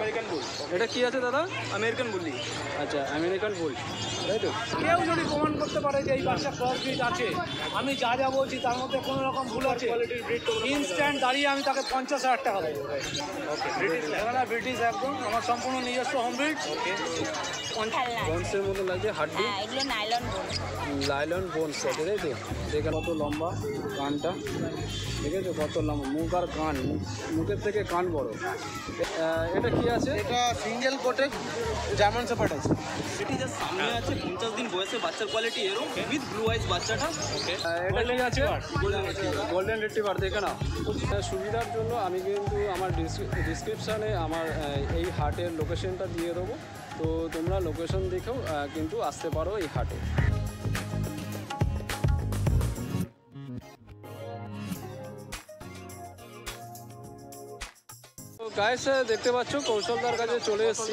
American বুল। এটা কি আছে দাদা? আমেরিকান বুলি। আচ্ছা, আমেরিকান বুল, তাই তো? কেউ যদি প্রমাণ করতে পারে যে এই বাচ্চা ক্রস ব্রিড আছে, আমি যা যা বলছি তার মধ্যে কোনো রকম ভুল আছে, ইনস্ট্যান্ট দাঁড়িয়ে আমি তাকে 50,000 টাকা দেবো। ব্রিটিশ একদম আমার সম্পূর্ণ নিজস্ব হোম ব্রিড। বোনসের মতো লাগছে, হাড্ডি, এগুলো নাইলন বোন। লাইলন বোনস আছে, তাই তো? দেখে কত লম্বা কানটা, দেখেছো কত লম্বা মুখ আর কান, মুখের থেকে কান বড়। এটা কি আছে? এটা সিঙ্গেল কোটেড জার্মান শেপার্ড আছে। এটি যা সামনে আছে 50 দিন বয়সে বাচ্চার কোয়ালিটি এরকম উইথ ব্লু আইজ বাচ্চাটা। এটা কি আছে? Golden retriever. দেখে না, সুবিধার জন্য আমি কিন্তু আমার ডিসক্রিপশানে আমার এই হাটের লোকেশনটা দিয়ে দেবো, তো তোমরা লোকেশন দেখেও কিন্তু আসতে পারো এই হাটে। গাইস দেখতে পাচ্ছ কৌশলদার কাছে চলে এসেছি।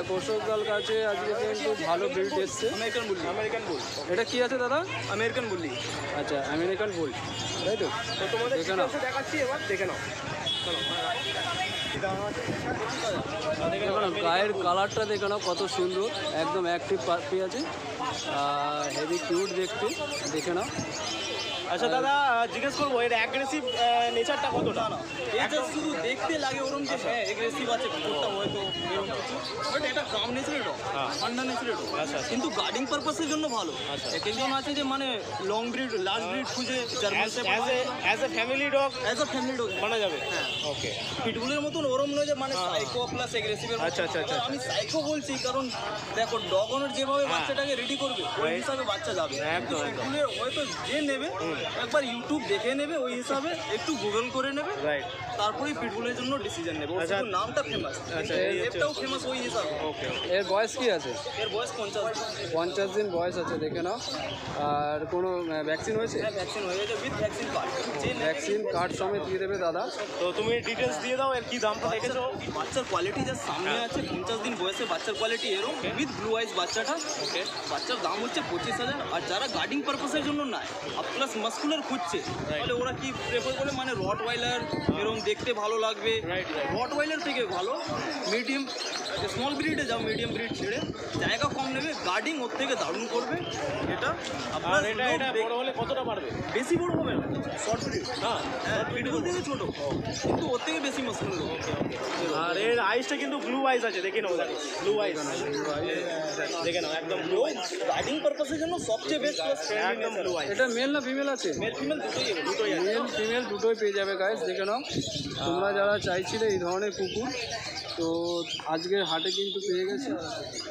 কৌশলদার কাছে আজকে কিন্তু ভালো ব্রিড এসছে। আমেরিকান বুল। আমেরিকান বুল। এটা কি আছে দাদা? আমেরিকান বুলি। আচ্ছা, আমেরিকান বুল, তাই তো? তো তোমাদের দেখে নাও, দেখাচ্ছি, এবার দেখে নাও। দেখে নাও গায়ের কালারটা, দেখে নাও কত সুন্দর, একদম অ্যাক্টিভ পাখি আছে, হেভি কিউট দেখতে, দেখে নাও। আচ্ছা দাদা, জিজ্ঞেস করবো এর অ্যাগ্রেসিভ নেচারটা কতটা? এটা শুধু দেখতে লাগে ওরম যে হ্যাঁ এগ্রেসিভ আছে, কুকুরটা হয়তো এরকম কিছু, বাট এটা কাম নেচারের ডগ, ঠান্ডা নেচারের ডগ, কিন্তু গার্ডিং পারপাসের জন্য ভালো। এক একজন আছে যে মানে লং ব্রিড, লার্জ ব্রিড খুঁজে German shepherd as a family dog, as a family dog মানা যাবে। ওকে। পিটবুলের মতন ওরম নয় যে মানে সাইকো প্লাস এগ্রেসিভের। আচ্ছা। আমি সাইকো বলছি কারণ দেখো ডগ ওনার যেভাবে বাচ্চাটাকে রেডি করবে ওই হিসাবে বাচ্চা যাবে। একদম। পিটবুলের হয়তো যে নেবে একবার ইউটিউব দেখে নেবে, ওই হিসাবে একটু গুগল করে নেবে, রাইট, তারপরেই পিটবুলের জন্য ডিসিশন নেবে। আচ্ছা, নামটা ফেমাস, আচ্ছা, এটাও ফেমাস ওই হিসাবে। ওকে। এর বয়স কি আছে? এর বয়স 50 দিন বয়স আছে, দেখে নাও। আর কোনো ভ্যাকসিন হয়েছে? হ্যাঁ, ভ্যাকসিন হয়ে গেছে with vaccine card. Vaccine card সমেত দিয়ে দেবে দাদা। তো তুমি ডিটেলস দিয়ে দাও, এর কি দামটা দেখেছো? বাচ্চার কোয়ালিটি যা সামনে আছে 50 দিন বয়সে বাচ্চার কোয়ালিটি এরকম উইথ ব্লু আইজ বাচ্চাটা। ওকে। বাচ্চার দাম হচ্ছে 25,000। আর যারা গার্ডিং পারপাসের জন্য নেয় আর প্লাস মাস্কুলার খুঁজছে, তাহলে ওরা কি প্রেফার করে মানে রটওয়াইলার এরকম দেখতে ভালো লাগবে, রটওয়াইলার থেকে ভালো মিডিয়াম স্মল ব্রিডে যাও, মিডিয়াম ব্রিড ছেড়ে জায়গা কম নেবে, গার্ডিং ওর থেকে দারুণ করবে। এটা আপনার এটা বড় হলে কতটা পারবে? বেশি বড় হবে না, শর্ট ব্রিড। হ্যাঁ, ব্রিডগুলো থেকে ছোট, কিন্তু ওর থেকে বেশি মাস্কুলার হবে। আর এর আইসটা কিন্তু ব্লু আইস আছে, দেখে নাও, ব্লু আইস দেখে নাও, একদম ব্লু আইস। গার্ডিং পারপাসের জন্য সবচেয়ে বেস্ট, একদম ব্লু আইস। এটা মেল না ফিমেল আছে? মেল ফিমেল দুটোই আছে। মেল ফিমেল দুটোই পেয়ে যাবে গাইস, দেখে নাও। তোমরা যারা চাইছিলে এই ধরনের কুকুর, তো আজকের হাটে কিন্তু পেয়ে গেছে।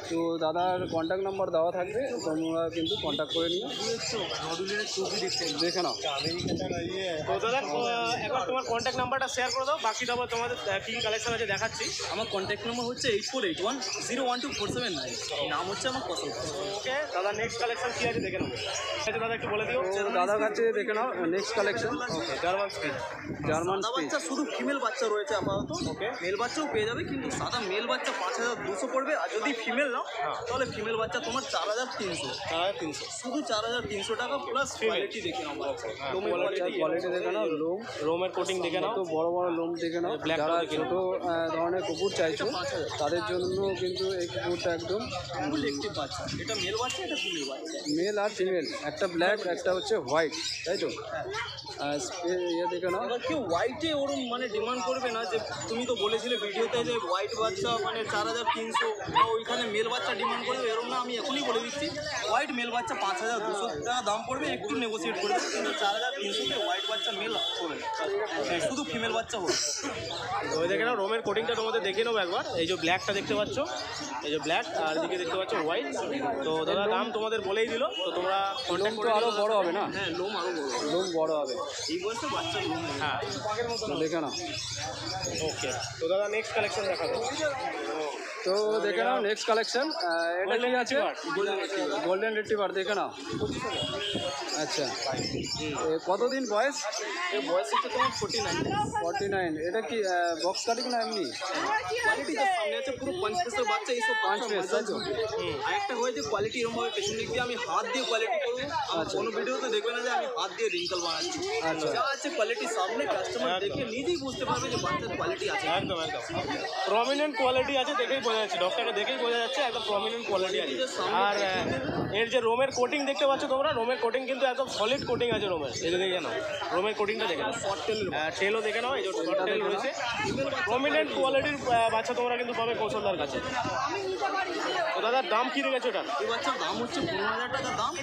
তো দাদার কন্ট্যাক্ট নাম্বার দেওয়া থাকবে, তোমরা কিন্তু কন্ট্যাক্ট করে নিও, দেখে নাও। তো দাদা একবার তোমার কন্ট্যাক্ট নাম্বারটা শেয়ার করে দাও, বাকি তারপর তোমাদের কী কালেকশন আছে দেখাচ্ছি। আমার কন্ট্যাক্ট নাম্বার হচ্ছে 8481012479। নাম হচ্ছে আমার কসল। ওকে দাদা, নেক্সট কালেকশন কী আছে দেখে নেবো। দাদা একটু বলে দিও। তো দাদার কাছে দেখে নাও নেক্সট কালেকশন। ওকে, জার্মান স্পিচ। জার্মান সাদা স্পিচ। বাচ্চা শুধু ফিমেল বাচ্চা রয়েছে আপাতত। ওকে, মেল বাচ্চাও পেয়ে যাবে, কিন্তু সাদা মেল বাচ্চা 5200 পড়বে। আর যদি ফিমেল নাও তাহলে ফিমেল বাচ্চা তোমার 4300। 350। শুধু 4300 টাকা প্লাস কোয়ালিটি দেখে নাও। কোয়ালিটি দেখে নাও, লোম, রোমের কোটিং দেখে নাও, তো বড় বড় লোম দেখে নাও। যারা ছোট ধরনের কুকুর চাইছো তাদের জন্য কিন্তু এই কুকুরটা একদম ফুল একটি বাচ্চা। এটা মেল বাচ্চা, এটা ফিমেল বাচ্চা। মেল আর ফিমেল, একটা ব্ল্যাক একটা হচ্ছে হোয়াইট, তাই তো? ইয়ে দেখে নাও। এবার কেউ হোয়াইটে ওরম মানে ডিমান্ড করবে না, যে তুমি তো বলেছিলে ভিডিওতে যে হোয়াইট বাচ্চা মানে 4300 বা ওইখানে মেল বাচ্চা ডিমান্ড করবে, এরকম না। আমি এখনই বলে দিচ্ছি, হোয়াইট মেল বাচ্চা 5200 টাকা দাম পড়বে, একটু নেগোসিয়েট করবে, কিন্তু 4300-তে হোয়াইট বাচ্চা মেল হবে না, শুধু ফিমেল বাচ্চা হবে। তো ওই দেখে নাও রোমের কোটিংটা তোমাদের দেখে নেবো একবার। এই যে ব্ল্যাকটা দেখতে পাচ্ছ, এই যে ব্ল্যাক, আর দিকে দেখতে পাচ্ছ হোয়াইট। তো দাদা দাম তোমাদের বলেই দিল, তো তোমরা লোম তো আরও বড় হবে না? হ্যাঁ, লোম আরও বড়, লোম বড় হবে এই বয়সে বাচ্চা লোম। হ্যাঁ, দেখে নাও। ওকে। তো দাদা নেক্সট কালেকশন দেখাবো। তো দেখে নাও নেক্সট কালেকশন, এটা কি আছে? গোল্ডেন রিট্রিভার, দেখে নাও। আচ্ছা, কতদিন বয়স? এর বয়স হচ্ছে তোমার 49। এটা কি বক্স কাটিং না এমনি? কোয়ালিটি তো সামনে আছে পুরো পাঁচ পিসের বাচ্চা, এইসব পাঁচ পিস, তাই তো? আর একটা হয়েছে কোয়ালিটি এরকমভাবে পেছন দিক দিয়ে আমি হাত দিয়ে কোয়ালিটি করবো। আচ্ছা। কোনো ভিডিওতে দেখবে না যে আমি হাত দিয়ে রিঙ্কল বানাচ্ছি। আচ্ছা। যা আছে কোয়ালিটি সামনে কাস্টমার দেখে নিজেই বুঝতে পারবে যে বাচ্চার কোয়ালিটি আছে। একদম প্রমিনেন্ট কোয়ালিটি আছে, দেখেই বোঝা যাচ্ছে, ডগটাকে দেখেই বোঝা যাচ্ছে একদম প্রমিনেন্ট কোয়ালিটি আছে। আর এর যে রোমের কোটিং দেখতে পাচ্ছ তোমরা, রোমের কোটিং কিন্তু একদম সলিড কোটিং আছে রোমের। এই যে দেখে নাও রোমের কোটিংটা দেখে নাও, শর্ট টেলও দেখে নাও, এই যে শর্ট টেল রয়েছে। প্রমিনেন্ট কোয়ালিটির বাচ্চা তোমরা কিন্তু পাবে কৌশলদার কাছে। তো দাদা দাম কি রেখেছো এটা? এই বাচ্চার দাম হচ্ছে 15,000 টাকা দাম।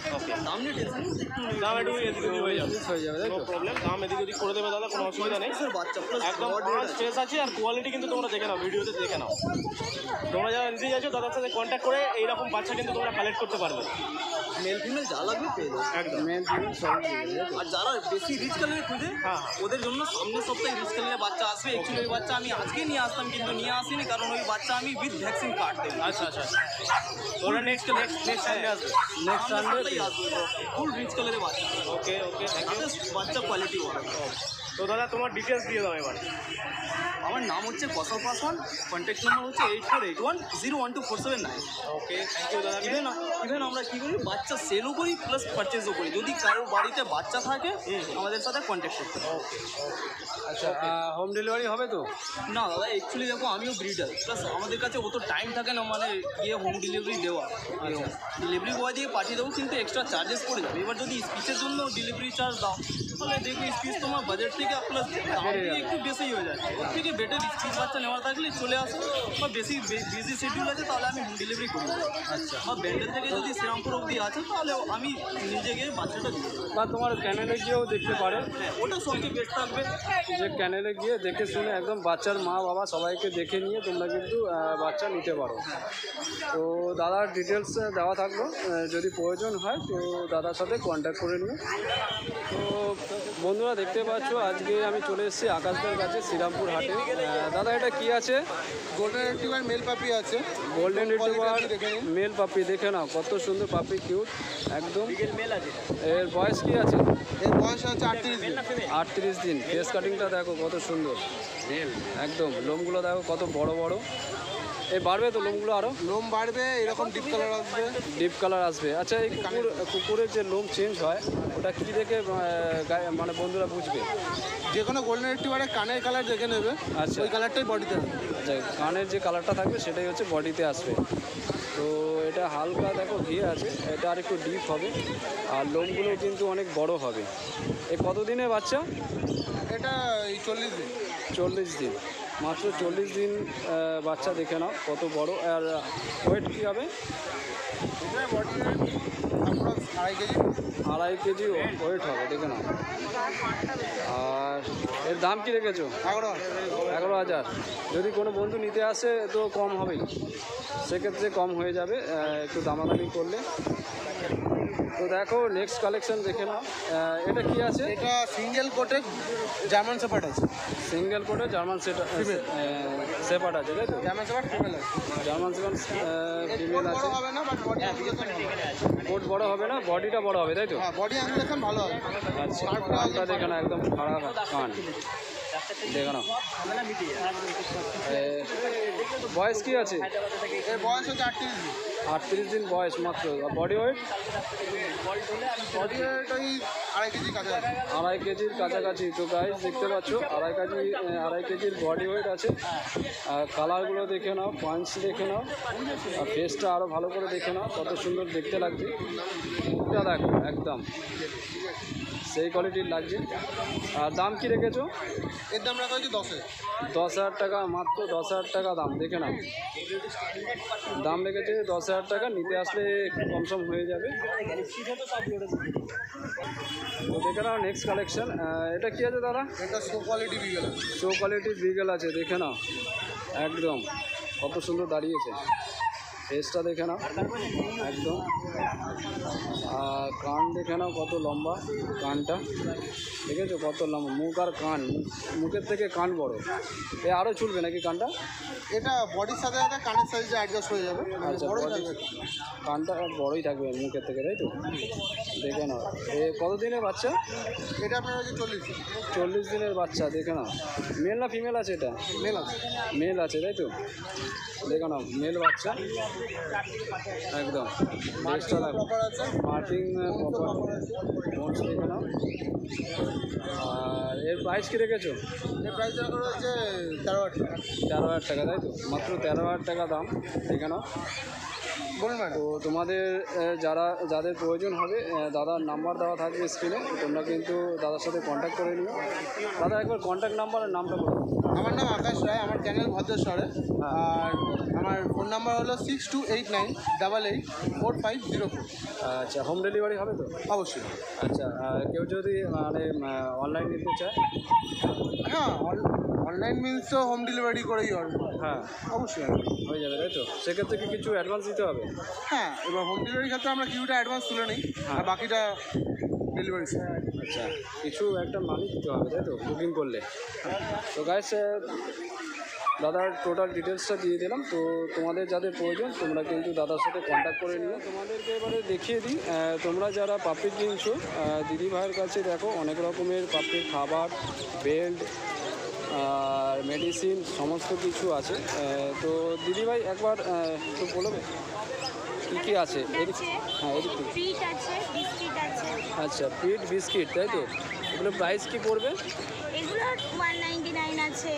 দাম নিয়ে টেনশন নেই, দাম একটু এদিক ওদিক হয়ে যাবে, হয়ে যাবে, তাই নো তো? প্রবলেম, দাম এদিক ওদিক করে দেবে দাদা, কোনো অসুবিধা নেই। বাচ্চা প্লাস একদম স্পেস আছে আর কোয়ালিটি কিন্তু তোমরা দেখে নাও, ভিডিওতে দেখে নাও। তোমরা যারা নিতে যাচ্ছ দাদার সাথে কন্ট্যাক্ট করে এইরকম বাচ্চা কিন্তু তোমরা কালেক্ট করতে পারবে। মেল ফিমেল যা লাগবে পেয়ে যাবে। একদম মেন সবই দিয়ে দেবে, আর যারা বেশি রিচ কালারে খুঁজে হ্যাঁ। ওদের জন্য সামনের সপ্তাহে রিচ কালারের বাচ্চা আসবে। অ্যাকচুয়ালি ওই বাচ্চা আমি আজকে নিয়ে আসতাম কিন্তু নিয়ে আসিনি, কারণ ওই বাচ্চা আমি উইথ ভ্যাকসিন কার্ড দেবো। আচ্ছা তোমরা নেক্সট সানডে আসবে। Next Sunday. ফুল রিচ কালারের বাচ্চা, ওকে থ্যাংক ইউ। বাচ্চা কোয়ালিটি ভালো। তো দাদা তোমার ডিটেলস দিয়ে দাও এবার। আমার নাম হচ্ছে কসল পাসওয়ান, কন্ট্যাক্ট নাম্বার হচ্ছে 8481012479। ওকে থ্যাংক ইউ দাদা। ইভেন আমরা কী করি, বাচ্চা সেলও করি প্লাস পারচেজও করি। যদি কারোর বাড়িতে বাচ্চা থাকে আমাদের সাথে কন্ট্যাক্ট করতে হবে। আচ্ছা, হোম ডেলিভারি হবে তো? না দাদা, অ্যাকচুয়ালি দেখো আমিও ব্রিডার, প্লাস আমাদের কাছে অত টাইম থাকে না মানে গিয়ে হোম ডেলিভারি দেওয়া। ডেলিভারি বয় দিয়ে পাঠিয়ে দেবো, কিন্তু এক্সট্রা চার্জেস পড়ে যাবে। এবার যদি স্পিচের জন্য ডেলিভারি চার্জ দাও তাহলে দেখবে স্পিচ তোমার বাজেট থেকে প্লাস দাম থেকে একটু বেশি হয়ে যায়। ওর থেকে বেটার স্পিচ বাচ্চা নেওয়া থাকলে চলে আসো, বা বেশি বিজি শিডিউল আছে তাহলে আমি হোম ডেলিভারি করি। আচ্ছা, বা ব্যান্ডেল থেকে যদি শ্রীরামপুর অবধি আছে তাহলে আমি নিজে গিয়ে বাচ্চাটা দিয়ে দেবো। বা তোমার ক্যানেলে গিয়েও দেখতে পারে, হ্যাঁ, ওটা সবচেয়ে বেস্ট থাকবে। যে ক্যানেলে গিয়ে দেখে শুনে একদম বাচ্চার মা বাবা সবাইকে দেখে নিয়ে তোমরা কিন্তু বাচ্চা নিতে পারো। তো দাদার ডিটেলস দেওয়া থাকলো, যদি প্রয়োজন হয় তো দাদার সাথে কন্ট্যাক্ট করে নিও। তো বন্ধুরা দেখতে পাচ্ছ আজকে আমি চলে এসেছি আকাশদার কাছে শ্রীরামপুর হাটে। দাদা এটা কি আছে? গোল্ডেন রিট্রিভার মেল পাপি আছে। গোল্ডেন রিট্রিভার দেখে নিন। মেল পাপি, দেখে নাও কত সুন্দর পাপি, কিউট একদম। এর বয়স কি আছে? এর বয়স হচ্ছে 38 দিন। 38 দিন। ফেস কাটিংটা দেখো কত সুন্দর, একদম লোমগুলো দেখো কত বড় বড়। এই বাড়বে তো লোমগুলো আরও? লোম বাড়বে, এরকম ডিপ কালার আসবে। ডিপ কালার আসবে। আচ্ছা, এই কুকুরের যে লোম চেঞ্জ হয় ওটা কী দেখে মানে বন্ধুরা বুঝবে? যে কোনো গোল্ডেন রিট্রিভারের কানের কালার দেখে নেবে, আচ্ছা। ওই কালারটাই বডিতে হবে। আচ্ছা, কানের যে কালারটা থাকবে সেটাই হচ্ছে বডিতে আসবে। তো এটা হালকা দেখো ঘিয়ে আছে, এটা আর একটু ডিপ হবে, আর লোমগুলো কিন্তু অনেক বড় হবে। এই কতদিনের বাচ্চা? এটা এই 40 দিন। 40 দিন, মাত্র 40 দিন বাচ্চা, দেখে নাও কত বড়। আর ওয়েট কী হবে? এটা বডি আপনার 2.5 কেজি। 2.5 কেজি ওয়েট হবে, দেখে নাও। আর এর দাম কি রেখেছো? 11,000। যদি কোনো বন্ধু নিতে আসে তো কম হবেই, সেক্ষেত্রে কম হয়ে যাবে একটু দামাদামি করলে। তো দেখো নেক্সট কালেকশন দেখে নাও। এটা কি আছে? এটা সিঙ্গেল কোটে জার্মান শেপার্ড আছে। সিঙ্গেল কোটে জার্মান শেপার্ড আছে, তাই তো? জার্মান শেপার্ড ফিমেল আছে। জার্মান শেপার্ড ফিমেল আছে। বড় হবে না, বাট বডি অ্যাঙ্গুলেশন ভালো। কোট বড় হবে না, বডিটা বড় হবে, তাই তো? হ্যাঁ, বডি অ্যাঙ্গুলেশন ভালো হবে। আচ্ছা, কানটা দেখে না একদম খারাপ কান, দেখে নাও। বয়স কি আছে? এর বয়স হচ্ছে 38 দিন। 38 দিন বয়স মাত্র। Body weight? বডি ওয়েট ওই 2.5 কেজি কাছাকাছি। 2.5 কেজির কাছাকাছি। তো গাইস দেখতে পাচ্ছ 2.5 কেজির বডি ওয়েট আছে। আর কালারগুলো দেখে নাও, পাঞ্চ দেখে নাও, আর ফেসটা আরও ভালো করে দেখে নাও কত সুন্দর দেখতে লাগছে। এটা দেখো একদম সেই কোয়ালিটির লাগছে। আর দাম কি রেখেছো? এর দাম রাখা হয়েছে 10,000। 10,000 টাকা, মাত্র 10,000 টাকা দাম, দেখে নাও। দাম রেখেছে 10,000 টাকা, নিতে আসলে একটু কমসম হয়ে যাবে। তো দেখে নাও নেক্সট কালেকশন। এটা কি আছে দাদা? এটা শো কোয়ালিটি বিগেল আছে। শো কোয়ালিটির বিগেল আছে, দেখে নাও একদম কত সুন্দর দাঁড়িয়েছে। ফেসটা দেখে নাও একদম, আর কান দেখে নাও কত লম্বা কানটা, দেখেছো কত লম্বা মুখ আর কান, মুখের থেকে কান বড়। এ আরও চুলবে নাকি কানটা? এটা বডির সাথে সাথে কানের সাইজে অ্যাডজাস্ট হয়ে যাবে। আচ্ছা, বড়ই body- থাকবে। কানটা বড়ই থাকবে মুখের থেকে, তাই তো? দেখে নাও এ কত দিনের বাচ্চা? এটা আপনার হচ্ছে 40 দিন। 40 দিনের বাচ্চা, দেখে নাও। মেল না ফিমেল আছে এটা? মেল আছে। মেল আছে, তাই তো? দেখে নাও মেল বাচ্চা একদম। বেশটা দেখো, প্রপার আছে। মার্কিং প্রপার বোনস দেখে নাও। আর এর প্রাইস কী রেখেছো? এর প্রাইস করে হচ্ছে 13,000 টাকা। 13,000 টাকা, তাই তো? মাত্র 13,000 টাকা দাম, দেখে নাও। বলুন ম্যাডাম। তো তোমাদের যাদের প্রয়োজন হবে, দাদার নাম্বার দেওয়া থাকবে স্ক্রিনে, তোমরা কিন্তু দাদার সাথে কন্ট্যাক্ট করে নিও। দাদা একবার কন্ট্যাক্ট নাম্বার আর নামটা বলো। আমার নাম আকাশ রায়, আমার চ্যানেল ভদ্রেশ্বরে। আর আমার ফোন নাম্বার হলো 6289884504। আচ্ছা, হোম ডেলিভারি হবে তো? অবশ্যই। আচ্ছা, কেউ যদি মানে অনলাইন নিতে চায়? হ্যাঁ, অনলাইন মিনস তো হোম ডেলিভারি করেই হবে। হ্যাঁ, অবশ্যই হয়ে যাবে, তাই তো? সেক্ষেত্রে কি কিছু অ্যাডভান্স দিতে হবে? হ্যাঁ, এবার হোম ডেলিভারির ক্ষেত্রে আমরা কিছুটা অ্যাডভান্স তুলে নিই, আর বাকিটা ডেলিভারি। আচ্ছা, কিছু একটা মানি দিতে হবে, তাই তো, বুকিং করলে? তো গাইস, দাদার টোটাল ডিটেলসটা দিয়ে দিলাম। তো তোমাদের যাদের প্রয়োজন তোমরা কিন্তু দাদার সাথে কন্ট্যাক্ট করে নিও। তোমাদেরকে এবারে দেখিয়ে দিই, তোমরা যারা পাপড়ি কিনছো, দিদি ভাইয়ের কাছে দেখো অনেক রকমের পাপড়ির খাবার, বেল্ট আর মেডিসিন সমস্ত কিছু আছে। তো দিদি ভাই একবার একটু বলবে কী কী আছে? এদিক, হ্যাঁ এদিক থেকে। ট্রিট আছে, বিস্কিট আছে। আচ্ছা, পিট বিস্কিট, তাই তো? এগুলো প্রাইস কি পড়বে? এগুলো 199 আছে।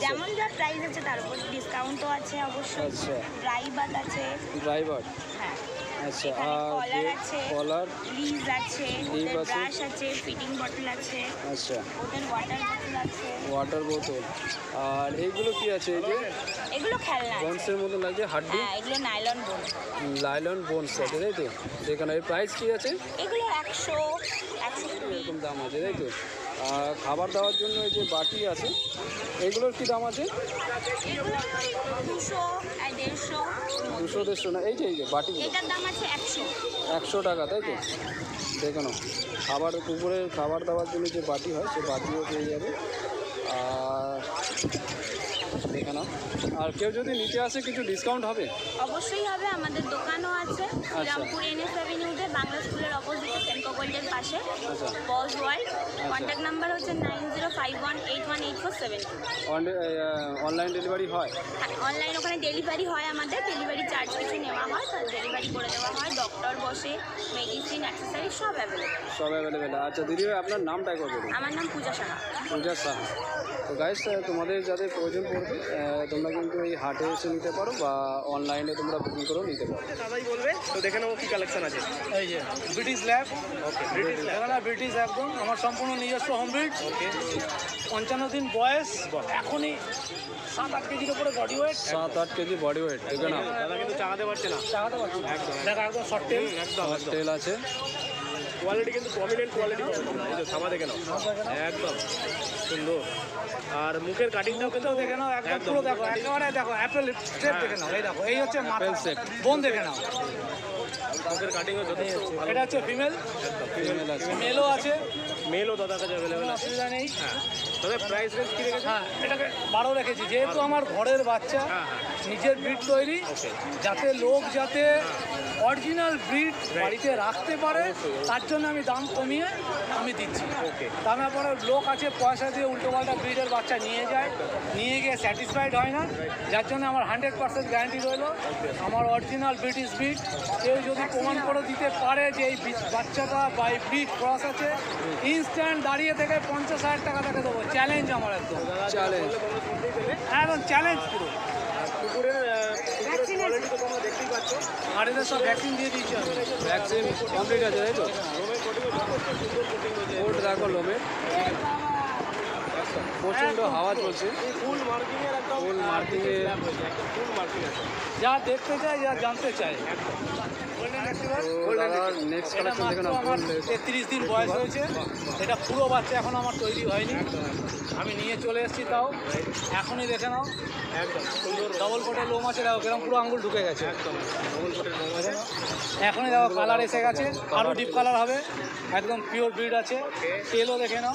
যেমন যা প্রাইস আছে তার উপর ডিসকাউন্টও আছে অবশ্যই। আচ্ছা, ড্রাই বাট আছে। ড্রাইভার, হ্যাঁ, আচ্ছা, এখানে আর কলার আছে, কলার, লিজ আছে, লিভ ওদের আছে। ব্রাশ আছে, ফিটিং বটল আছে, আচ্ছা, ওদের ওয়াটার বটল আছে। ওয়াটার বোতল। আর এইগুলো কি আছে? এই যে এগুলো খেলনা আছে। বনসের মতো লাগছে, হাড্ডি, হ্যাঁ, এগুলো নাইলন বোন। লাইলন বোনস আছে, তাই তো? যেখানে এর প্রাইস কি আছে? এগুলো 100 এরকম দাম আছে, তাই তো? আর খাবার দেওয়ার জন্য এই যে বাটি আছে, এগুলোর কি দাম আছে? এগুলো 200 আর 150। 200-150 না? এই যে বাটিগুলো এটার দাম আছে 100। 100 টাকা, তাই তো? দেখে নাও, খাবার কুকুরের খাবার দেওয়ার জন্য যে বাটি হয় সে বাটিও পেয়ে যাবে। আর দেখে নাও, আর কেউ যদি নিতে আসে কিছু ডিসকাউন্ট হবে? অবশ্যই হবে, আমাদের দোকানও আছে শ্রীরামপুর NS অ্যাভিনিউতে, বাংলা স্কুলের অপোজিটে সেন্ট্রো গোল্ডের পাশে, আচ্ছা, পজ ওয়ার্ল্ড। কন্ট্যাক্ট নাম্বার হচ্ছে 9051818472। অনলাইন ডেলিভারি হয়? অনলাইন ওখানে ডেলিভারি হয়, আমাদের ডেলিভারি চার্জ কিছু নেওয়া হয়, তাহলে ডেলিভারি করে দেওয়া হয়। ডক্টর বসে, মেডিসিন, অ্যাক্সেসরিজ সব অ্যাভেলেবেল। সব অ্যাভেলেবেল। আচ্ছা দিদি ভাই, আপনার নামটা একবার বলুন। আমার নাম পূজা সাহা। পূজা সাহা। তো গাইস, তোমাদের যাদের প্রয়োজন পড়বে তোমরা কিন্তু এই হাটে এসে নিতে পারো বা অনলাইনে তোমরা বুকিং করেও নিতে পারো। দাদাই বলবে, তো দেখে নেবো কি কালেকশন আছে। এই যে ব্রিটিশ ল্যাব, এখানে ব্রিটিশ একদম আমার সম্পূর্ণ নিজস্ব হোম ব্রিড। 55 দিন বয়স, এখনই 7-8 কেজির উপরে body weight. 7-8 KG body weight, দেখে নাও। দাদা কিন্তু চাগাতে পারছে না। চাগাতে পারছি দেখা একদম শর্ট টেল। একদম তেল আছে, কোয়ালিটি কিন্তু প্রমিনেন্ট কোয়ালিটি। এই যে থামা দেখে নাও, একদম সুন্দর। আর মুখের কাটিংটাও কিন্তু দেখে নাও একদম পুরো দেখো, একেবারে দেখো অ্যাপেল শেপ দেখে নাও। এই দেখো, এই হচ্ছে মাথা Apple shape। বোন দেখে নাও। মুখের কাটিংও যথেষ্ট ভালো। এটা হচ্ছে ফিমেল, ফিমেল আছে, মেলও আছে, মেলও দাদার কাছে অ্যাভেলেবেল কোনো আছে। অসুবিধা নেই। হ্যাঁ, তবে প্রাইস রেঞ্জ কি রেখেছে? হ্যাঁ, এটাকে 12 রেখেছি, যেহেতু আমার ঘরের বাচ্চা, হ্যাঁ, নিজের ব্রিড তৈরি, ওকে। যাতে লোক যাতে অরিজিনাল ব্রিড বাড়িতে রাখতে পারে, তার জন্য আমি দাম কমিয়ে আমি দিচ্ছি। ওকে। দামের পরে লোক আছে পয়সা দিয়ে উল্টোপাল্টা ব্রিডের বাচ্চা নিয়ে যায়, নিয়ে গিয়ে স্যাটিসফাইড হয় না, যার জন্য আমার 100% গ্যারান্টি রইলো আমার অরিজিনাল ব্রিটিশ ব্রিড। কেউ যদি প্রমাণ করে দিতে পারে যে এই বাচ্চাটা বা এই ব্রিড ক্রস আছে, ইনস্ট্যান্ট দাঁড়িয়ে থেকে 50,000 টাকা তাকে দেবো। চ্যালেঞ্জ আমার একদম, চ্যালেঞ্জ। একদম চ্যালেঞ্জ পুরো। কুকুরের কোয়ালিটি তো তোমরা দেখতেই পাচ্ছ। আর এদের সব ভ্যাকসিন দিয়ে দিয়েছি আমি। ভ্যাকসিন কমপ্লিট আছে, তাই তো? রোমের কোটিংও যথেষ্ট সুন্দর কোটিং হয়েছে। কোট দেখো লোমের, প্রচণ্ড হাওয়া চলছে। ফুল মার্কিং এর একদম ফুল মার্কিংয়ে ফুল মার্কিং আছে। যা দেখতে চায়, যা জানতে চায়, তো দাদার নেক্সট এটা কালেকশন দেখে মাত্র নাও। আমার 33 দিন বয়স হয়েছে। এটা পুরো বাচ্চা এখন আমার তৈরি হয়নি, আমি নিয়ে চলে এসেছি। তাও এখনই দেখে নাও, একদম সুন্দর ডবল কোটের লোম আছে, দেখো কিরকম পুরো আঙুল ঢুকে গেছে। একদম ডবল কোটের মোম আছে। এখনই দেখো কালার এসে গেছে, আরও ডিপ কালার হবে, একদম পিওর ব্রিড আছে। তেলও দেখে নাও,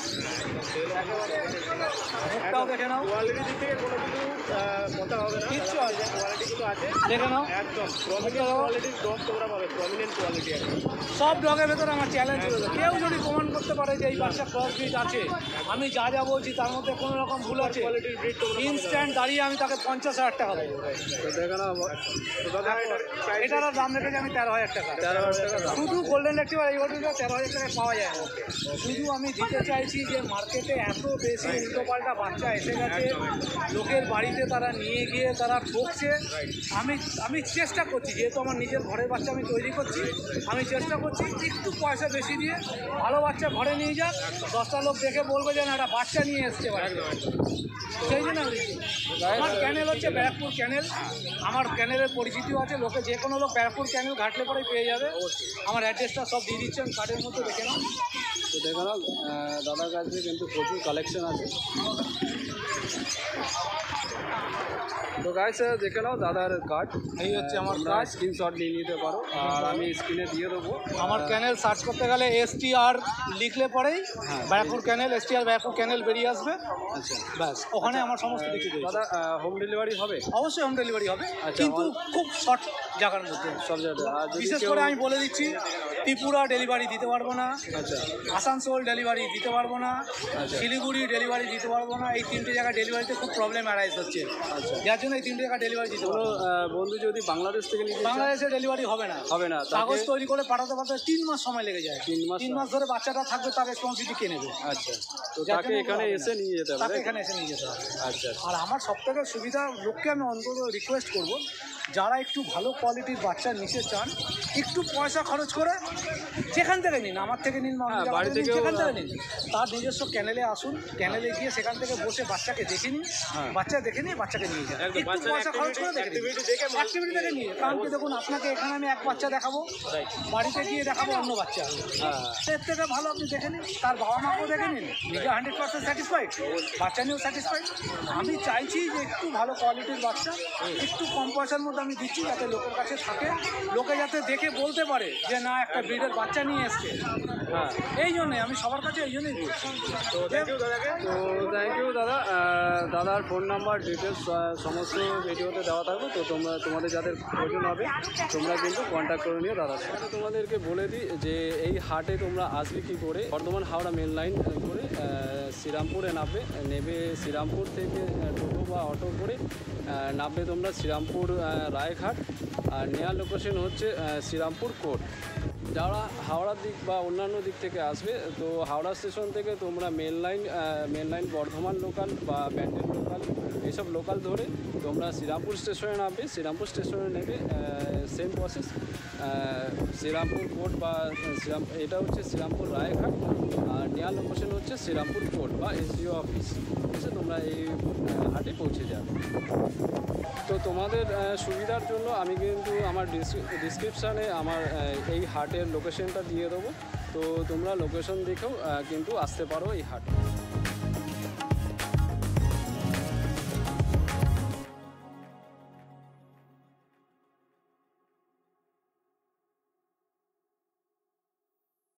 মুখটাও দেখে নাও, কোয়ালিটির দিক থেকে কোনো কিছু কথা হবে না, কিচ্ছু আছে, কোয়ালিটিগুলো আছে দেখে নাও। একদম প্রমিনেন্ট কোয়ালিটির ডগ তোমরা পাবে, প্রমিনেন্ট কোয়ালিটি একদম। সব ডগের ভেতরে আমার চ্যালেঞ্জ রয়েছে, কেউ যদি প্রমাণ করতে পারে যে এই বাচ্চা ক্রস ব্রিড আছে, আমি যা যা বলছি তার মধ্যে কোনো রকম ভুল আছে, কোয়ালিটির ব্রিড তোমরা ইনস্ট্যান্ট দাঁড়িয়ে আমি তাকে 50,000 টাকা দেবো। তো দেখে নাও। তো দাদা এটার প্রাইস এটার দাম রেখেছি আমি 13,000 টাকা। 13,000 টাকা দাম। শুধু গোল্ডেন রেট্রিভার এই হোটেলটা 13,000 টাকায় পাওয়া যায় না। শুধু আমি দিতে চাইছি যে মার্কেটে এত বেশি উল্টোপাল্টা বাচ্চা এসে গেছে, লোকের বাড়িতে তারা নিয়ে গিয়ে তারা ঠকছে। আমি চেষ্টা করছি, যেহেতু আমার নিজের ঘরের বাচ্চা আমি তৈরি করছি, আমি চেষ্টা করছি একটু পয়সা বেশি দিয়ে ভালো বাচ্চা ঘরে নিয়ে যাক, 10টা লোক দেখে বলবে যে না একটা বাচ্চা নিয়ে এসছে বাড়ি। সেই জন্য আমি দিচ্ছি। আমার ক্যানেল হচ্ছে ব্যারাকপুর ক্যানেল, আমার ক্যানেলের পরিচিতিও আছে, লোকে যে কোনো লোক ব্যারাকপুর ক্যানেল ঘাটলে পরেই পেয়ে যাবে। আমার অ্যাড্রেসটা সব দিয়ে দিচ্ছেন কার্ডের মধ্যে, দেখে নাও। তো দেখে নাও, দাদার কাছে কিন্তু প্রচুর কালেকশন আছে। তো গাইস দেখে নাও দাদার কার্ড, এই হচ্ছে আমার তোমরা কার্ড। স্ক্রিনশট নিয়ে নিতে পারো, আর আমি স্ক্রিনে দিয়ে দেবো। আমার ক্যানেল সার্চ করতে গেলে STR লিখলে পরেই ব্যারাকপুর ক্যানেল, STR ব্যারাকপুর ক্যানেল বেরিয়ে আসবে। আচ্ছা ব্যাস, ওখানে আমার সমস্ত কিছু রয়েছে। দাদা, হোম ডেলিভারি হবে অবশ্যই হোম ডেলিভারি হবে, আচ্ছা, কিন্তু খুব শর্ট জায়গার মধ্যে। সব জায়গায়? আর যদি বিশেষ কেউ- করে আমি বলে দিচ্ছি, ত্রিপুরা ডেলিভারি দিতে পারবো না, আচ্ছা আসানসোল ডেলিভারি দিতে পারবো না, আচ্ছা। শিলিগুড়ি ডেলিভারি দিতে পারবো না। এই 3টে জায়গায় ডেলিভারিতে খুব প্রবলেম অ্যারাইজ হচ্ছে, আচ্ছা। যার জন্য এই 3টে জায়গায় ডেলিভারি দিতে কোনো পারবো না। বন্ধু যদি বাংলাদেশ থেকে নিতে চায়, বাংলাদেশে ডেলিভারি হবে না, হবে না, তাকে- কাগজ তৈরি করে পাঠাতে পাঠাতে 3 মাস সময় লেগে যায়। 3 মাস 3 মাস ধরে বাচ্চাটা থাকবে, তার রেসপন্সিবিলিটি কে নেবে? আচ্ছা, তো যার তাকে জন্য এখানে হবে না। এসে নিয়ে যেতে হবে, তাকে তাই তো? এখানে এসে নিয়ে যেতে হবে। আচ্ছা আর আমার সবথেকে সুবিধা, লোককে আমি অন্তত রিকোয়েস্ট করব, যারা একটু ভালো কোয়ালিটির বাচ্চা নিতে চান, একটু পয়সা খরচ করে যেখান থেকে নিন, আমার থেকে নিন, অন্য হ্যাঁ, জায়গা বাড়ি থেকে নিন, থেকেও- যেখান থেকে নিন, তার নিজস্ব ক্যানেলে আসুন, ক্যানেলে গিয়ে সেখান থেকে বসে বাচ্চাকে দেখে নিন, বাচ্চা দেখে নিয়ে বাচ্চাকে নিয়ে যান, একদম, একটু বাচ্চার পয়সা খরচ করে দেখে activity দেখে মানুষ- অ্যাক্টিভিটি দেখে নিয়ে। কারণ কি দেখুন, আপনাকে এখানে আমি এক বাচ্চা দেখাবো, বাড়িতে গিয়ে দেখাবো অন্য বাচ্চা, হ্যাঁ এর থেকে ভালো আপনি দেখে নিন, তার বাবা মাকেও দেখে নিন, নিজে 100% স্যাটিসফাইড, বাচ্চা নিয়েও স্যাটিসফাইড। আমি চাইছি যে একটু ভালো কোয়ালিটির বাচ্চা একটু কম পয়সার মধ্যে আমি দিচ্ছি, যাতে লোকের কাছে থাকে, লোকে যাতে দেখে বলতে পারে যে না একটা ব্রিডের বাচ্চা নিয়ে এসছে। হ্যাঁ। এই জন্যে আমি সবার কাছে এই জন্যই দিচ্ছি। তো থ্যাংক ইউ দাদাকে। তো থ্যাংক ইউ দাদা। দাদার ফোন নাম্বার ডিটেলস সমস্ত ভিডিওতে দেওয়া থাকবে, তো তোমাদের যাদের প্রয়োজন হবে তোমরা কিন্তু কন্ট্যাক্ট করে নিও দাদার সাথে। তোমাদেরকে বলে দিই যে এই হাটে তোমরা আসবে কী করে। বর্ধমান হাওড়া মেন লাইন করে শ্রীরামপুরে নেবে শ্রীরামপুর থেকে টোটো বা অটো করে নামবে তোমরা শ্রীরামপুর রায়ঘাট, আর নেওয়ার লোকেশন হচ্ছে শ্রীরামপুর কোর্ট। যারা হাওড়ার দিক বা অন্যান্য দিক থেকে আসবে, তো হাওড়া স্টেশন থেকে তোমরা মেন লাইন বর্ধমান লোকাল বা ব্যান্ডেল লোকাল, এইসব লোকাল ধরে তোমরা শ্রীরামপুর স্টেশনে নামবে। শ্রীরামপুর স্টেশনে নেবে সেম প্রসেস, শ্রীরামপুর কোর্ট বা এটা হচ্ছে শ্রীরামপুর রায়ঘাট, আর নেওয়ার লোকেশন হচ্ছে শ্রীরামপুর কোর্ট বা SDO অফিস। এসে তোমরা এই হাটে পৌঁছে যাবে। তো তোমাদের সুবিধার জন্য আমি কিন্তু আমার ডিসক্রিপশানে আমার এই হাটের লোকেশনটা দিয়ে দেবো, তো তোমরা লোকেশন দেখেও কিন্তু আসতে পারো এই হাটে।